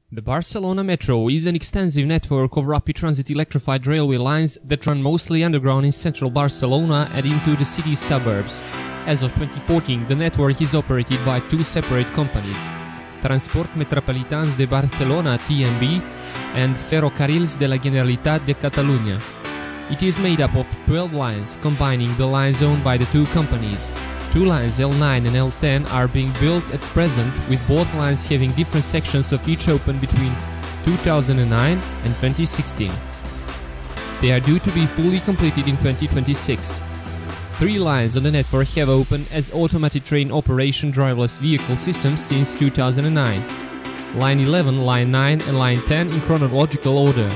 The Barcelona Metro is an extensive network of rapid transit electrified railway lines that run mostly underground in central Barcelona and into the city's suburbs. As of 2014, the network is operated by two separate companies, Transport Metropolitans de Barcelona (TMB) and Ferrocarrils de la Generalitat de Catalunya. It is made up of 12 lines, combining the lines owned by the two companies. Two lines L9 and L10 are being built at present, with both lines having different sections of each open between 2009 and 2016. They are due to be fully completed in 2026. Three lines on the network have opened as automated train operation driverless vehicle systems since 2009. Line 11, Line 9 and Line 10 in chronological order.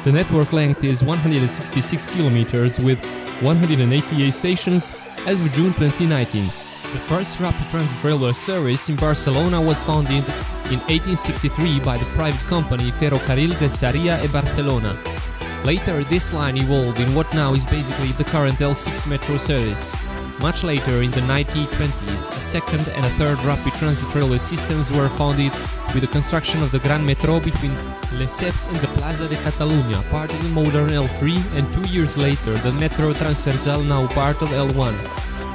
The network length is 166 kilometers with 188 stations as of June 2019. The first rapid transit railway service in Barcelona was founded in 1863 by the private company Ferrocarril de Sarrià e Barcelona. Later, this line evolved in what now is basically the current L6 metro service. Much later, in the 1920s, a second and a third rapid transit railway systems were founded with the construction of the Gran Metro between Lesseps and the Plaza de Catalunya, part of the modern L3, and 2 years later the Metro Transversal, now part of L1.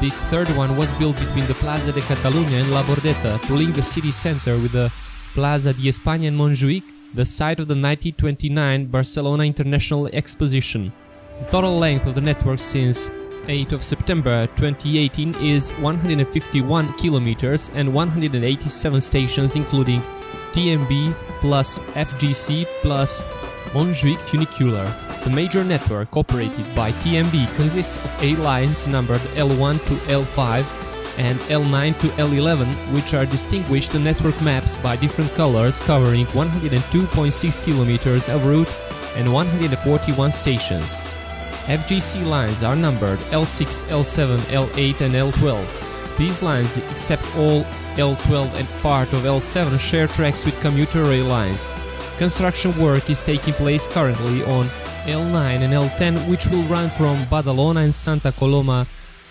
This third one was built between the Plaza de Catalunya and La Bordeta to link the city center with the Plaza di España and Montjuïc, the site of the 1929 Barcelona International Exposition. The total length of the network since 8th of September 2018 is 151 kilometers and 187 stations, including TMB plus FGC plus Montjuïc funicular. The major network operated by TMB consists of 8 lines numbered L1 to L5 and L9 to L11, which are distinguished on network maps by different colors, covering 102.6 kilometers of route and 141 stations. FGC lines are numbered L6, L7, L8 and L12. These lines, except all L12 and part of L7, share tracks with commuter rail lines. Construction work is taking place currently on L9 and L10, which will run from Badalona and Santa Coloma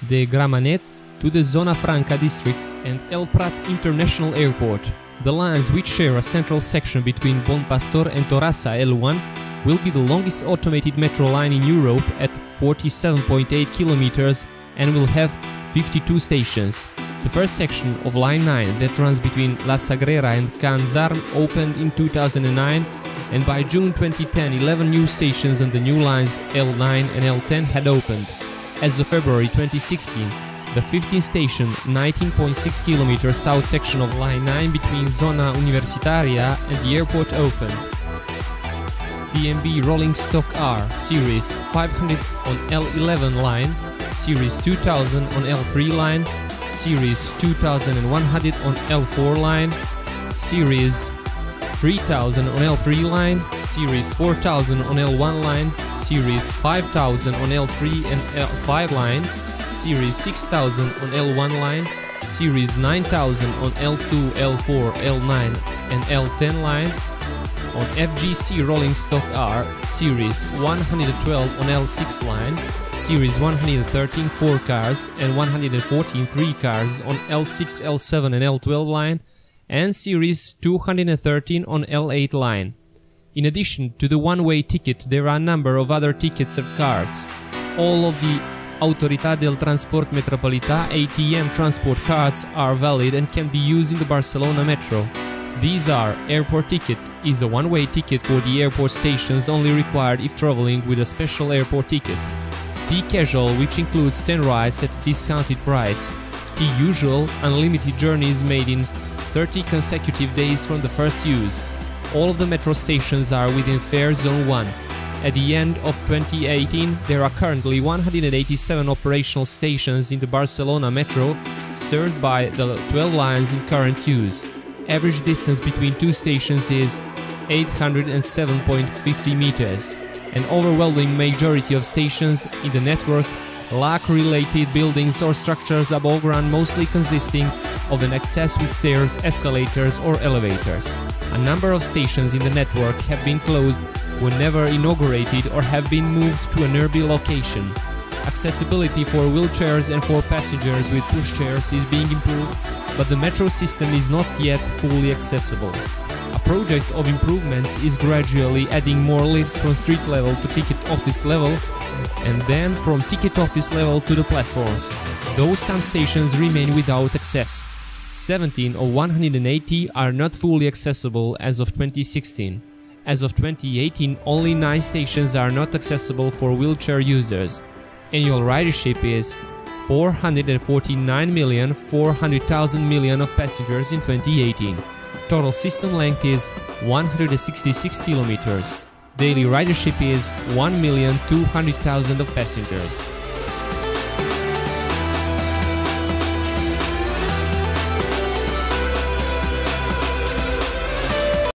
de Gramenet to the Zona Franca district and El Prat International Airport. The lines, which share a central section between Bon Pastor and Torassa L1, will be the longest automated metro line in Europe at 47.8 kilometers and will have 52 stations. The first section of Line 9 that runs between La Sagrera and Can Zarm opened in 2009, and by June 2010 11 new stations on the new lines L9 and L10 had opened. As of February 2016, the 15-station, 19.6 km south section of Line 9 between Zona Universitaria and the airport opened. TMB Rolling Stock R Series 500 on L11 line, Series 2000 on L3 line, Series 2100 on L4 line, Series 3000 on L3 line, Series 4000 on L1 line, Series 5000 on L3 and L5 line, Series 6000 on L1 line, Series 9000 on L2, L4, L9 and L10 line. On FGC Rolling Stock R, Series 112 on L6 line, Series 113 4 cars and 114 3 cars on L6, L7 and L12 line, and Series 213 on L8 line. In addition to the one-way ticket, there are a number of other tickets and cards. All of the Autoridad del Transport Metropolità ATM transport cards are valid and can be used in the Barcelona Metro. These are: airport ticket is a one-way ticket for the airport stations, only required if traveling with a special airport ticket. T casual, which includes 10 rides at a discounted price. T usual, unlimited journeys made in 30 consecutive days from the first use. All of the metro stations are within fare zone 1. At the end of 2018, there are currently 187 operational stations in the Barcelona Metro, served by the 12 lines in current use. Average distance between two stations is 807.50 meters. An overwhelming majority of stations in the network lack related buildings or structures above ground, mostly consisting of an access with stairs, escalators or elevators. A number of stations in the network have been closed, were never inaugurated or have been moved to a nearby location. Accessibility for wheelchairs and for passengers with pushchairs is being improved, but the metro system is not yet fully accessible. A project of improvements is gradually adding more lifts from street level to ticket office level, and then from ticket office level to the platforms, though some stations remain without access. 17 of 180 are not fully accessible as of 2016. As of 2018, only 9 stations are not accessible for wheelchair users. Annual ridership is 449,400,000 million of passengers in 2018. Total system length is 166 kilometers. Daily ridership is 1,200,000 of passengers.